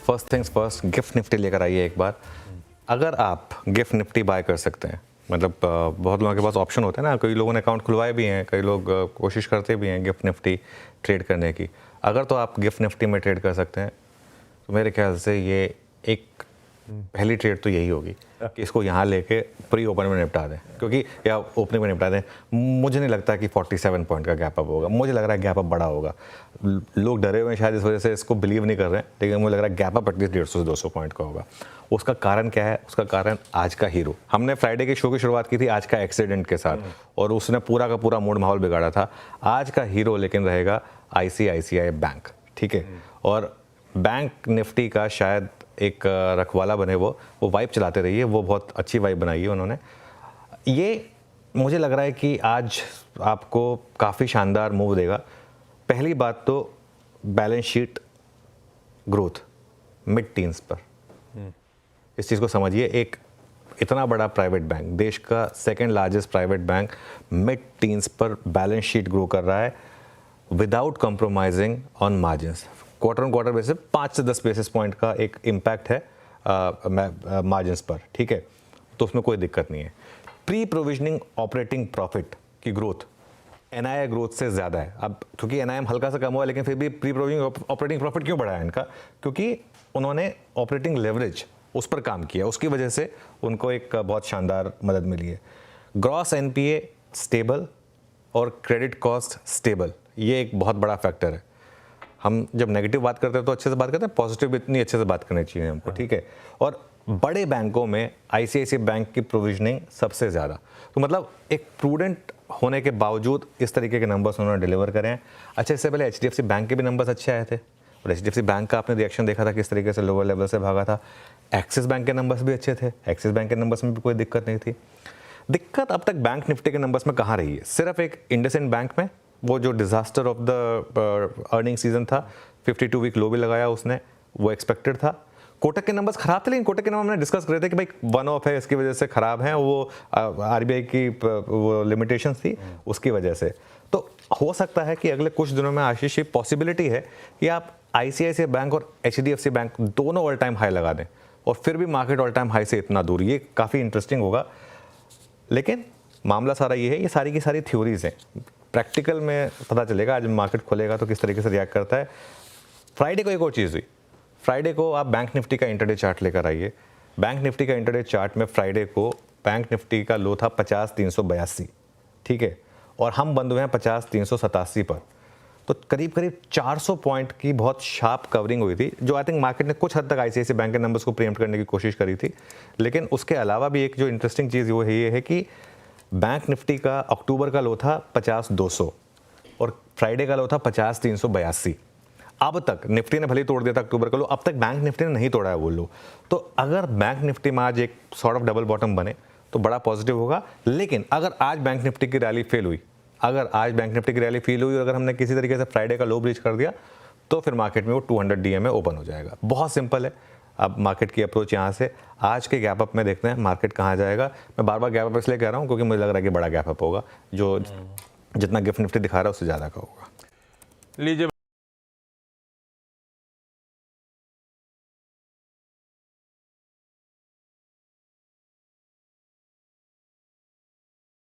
First things first, gift Nifty लेकर आइए एक बार। अगर आप गिफ्ट निफ्टी बाय कर सकते हैं, मतलब बहुत लोगों के पास ऑप्शन होता है ना, कई लोगों ने अकाउंट खुलवाए भी हैं, कई लोग कोशिश करते भी हैं गिफ्ट निफ्टी ट्रेड करने की। अगर तो आप गिफ्ट निफ्टी में ट्रेड कर सकते हैं तो मेरे ख्याल से ये एक पहली ट्रेड तो यही होगी कि इसको यहाँ लेके प्री ओपन में निपटा दें, क्योंकि या ओपनिंग में निपटा दें। मुझे नहीं लगता कि 47 पॉइंट का गैप अप होगा, मुझे लग रहा है गैप अप बड़ा होगा। लोग डरे हुए हैं शायद, इस वजह से इसको बिलीव नहीं कर रहे हैं, लेकिन मुझे लग रहा है गैप अप एटलीस्ट 150 से 200 पॉइंट का होगा। उसका कारण क्या है? उसका कारण आज का हीरो। हमने फ्राइडे के शो की शुरुआत की थी आज का एक्सीडेंट के साथ, और उसने पूरा का पूरा मूड माहौल बिगाड़ा था। आज का हीरो लेकिन रहेगा ICICI बैंक, ठीक है। और बैंक निफ्टी का शायद एक रखवाला बने, वो वाइब चलाते रहिए, वो बहुत अच्छी वाइब बनाई है उन्होंने। ये मुझे लग रहा है कि आज आपको काफ़ी शानदार मूव देगा। पहली बात तो balance sheet growth mid teens पर, इस चीज़ को समझिए। एक इतना बड़ा प्राइवेट बैंक, देश का second largest private bank, mid teens पर बैलेंस शीट ग्रो कर रहा है without compromising on margins. Quarter on quarter basis 5 से 10 बेसिस पॉइंट का एक इम्पैक्ट है मार्जिन्स पर, ठीक है, तो उसमें कोई दिक्कत नहीं है। प्री प्रोविजनिंग ऑपरेटिंग प्रॉफिट की ग्रोथ NII ग्रोथ से ज़्यादा है। अब क्योंकि NIM हल्का सा कम हुआ, लेकिन फिर भी प्री प्रोविजनिंग ऑपरेटिंग प्रॉफिट क्यों बढ़ा है इनका? क्योंकि उन्होंने ऑपरेटिंग लेवरेज उस पर काम किया, उसकी वजह से उनको एक बहुत शानदार मदद मिली है। ग्रॉस NPA स्टेबल और क्रेडिट कॉस्ट स्टेबल, ये एक बहुत बड़ा फैक्टर है। हम जब नेगेटिव बात करते हैं तो अच्छे से बात करते हैं, पॉजिटिव भी इतनी अच्छे से बात करनी चाहिए हमको, ठीक है। और बड़े बैंकों में ICICI बैंक की प्रोविजनिंग सबसे ज़्यादा, तो मतलब एक प्रूडेंट होने के बावजूद इस तरीके के नंबर्स उन्होंने डिलीवर करे हैं। अच्छा, इससे पहले HDFC बैंक के भी नंबर्स अच्छे आए थे, और HDFC बैंक का आपने रिएक्शन देखा था किस तरीके से लोअर लेवल से भागा था। एक्सिस बैंक के नंबर्स भी अच्छे थे, एक्सिस बैंक के नंबर्स में भी कोई दिक्कत नहीं थी। दिक्कत अब तक बैंक निफ्टी के नंबर्स में कहाँ रही है? सिर्फ एक इंडसइंड बैंक में, वो जो disaster of the earning season था, 52 वीक लो भी लगाया उसने, वो एक्सपेक्टेड था। कोटक के नंबर्स खराब थे, लेकिन कोटक के नंबर हमने डिस्कस कर रहे थे कि भाई वन ऑफ है, इसकी वजह से खराब हैं, वो RBI की वो लिमिटेशंस थी उसकी वजह से। तो हो सकता है कि अगले कुछ दिनों में आशीष, ये पॉसिबिलिटी है कि आप ICICI बैंक और HDFC बैंक दोनों ऑल टाइम हाई लगा दें, और फिर भी मार्केट ऑल टाइम हाई से इतना दूर, ये काफ़ी इंटरेस्टिंग होगा। लेकिन मामला सारा ये है, ये सारी की सारी थ्योरीज हैं, प्रैक्टिकल में पता चलेगा आज मार्केट खुलेगा तो किस तरीके से रिएक्ट करता है। फ्राइडे को एक और चीज़ हुई, फ्राइडे को आप बैंक निफ्टी का इंटरडे चार्ट लेकर आइए। बैंक निफ्टी का इंटरडे चार्ट में फ्राइडे को बैंक निफ्टी का लो था 50,382, ठीक है, और हम बंद हुए हैं 50,387 पर। तो करीब करीब 400 पॉइंट की बहुत शार्प कवरिंग हुई थी, जो आई थिंक मार्केट ने कुछ हद तक ICICI बैंक के नंबर्स को प्रीएम्प्ट करने की कोशिश करी थी। लेकिन उसके अलावा भी एक जो इंटरेस्टिंग चीज़ वो ये है कि बैंक निफ्टी का अक्टूबर का लो था 50,200 और फ्राइडे का लो था 50,382। अब तक निफ्टी ने भले ही तोड़ दिया था अक्टूबर का लो, अब तक बैंक निफ्टी ने नहीं तोड़ा है वो लो। तो अगर बैंक निफ्टी में आज एक सॉर्ट ऑफ डबल बॉटम बने तो बड़ा पॉजिटिव होगा। लेकिन अगर आज बैंक निफ्टी की रैली फेल हुई, अगर आज बैंक निफ्टी की रैली फेल हुई और अगर हमने किसी तरीके से फ्राइडे का लो ब्रीच कर दिया, तो फिर मार्केट में वो 200 DM में ओपन हो जाएगा। बहुत सिंपल है। अब मार्केट की अप्रोच यहाँ से आज के गैप अप में देखते हैं मार्केट कहाँ जाएगा। मैं बार बार गैप अप इसलिए कह रहा हूँ क्योंकि मुझे लग रहा है कि बड़ा गैप अप होगा, जो जितना गिफ्ट निफ्टी दिखा रहा है उससे ज़्यादा का होगा। लीजिए।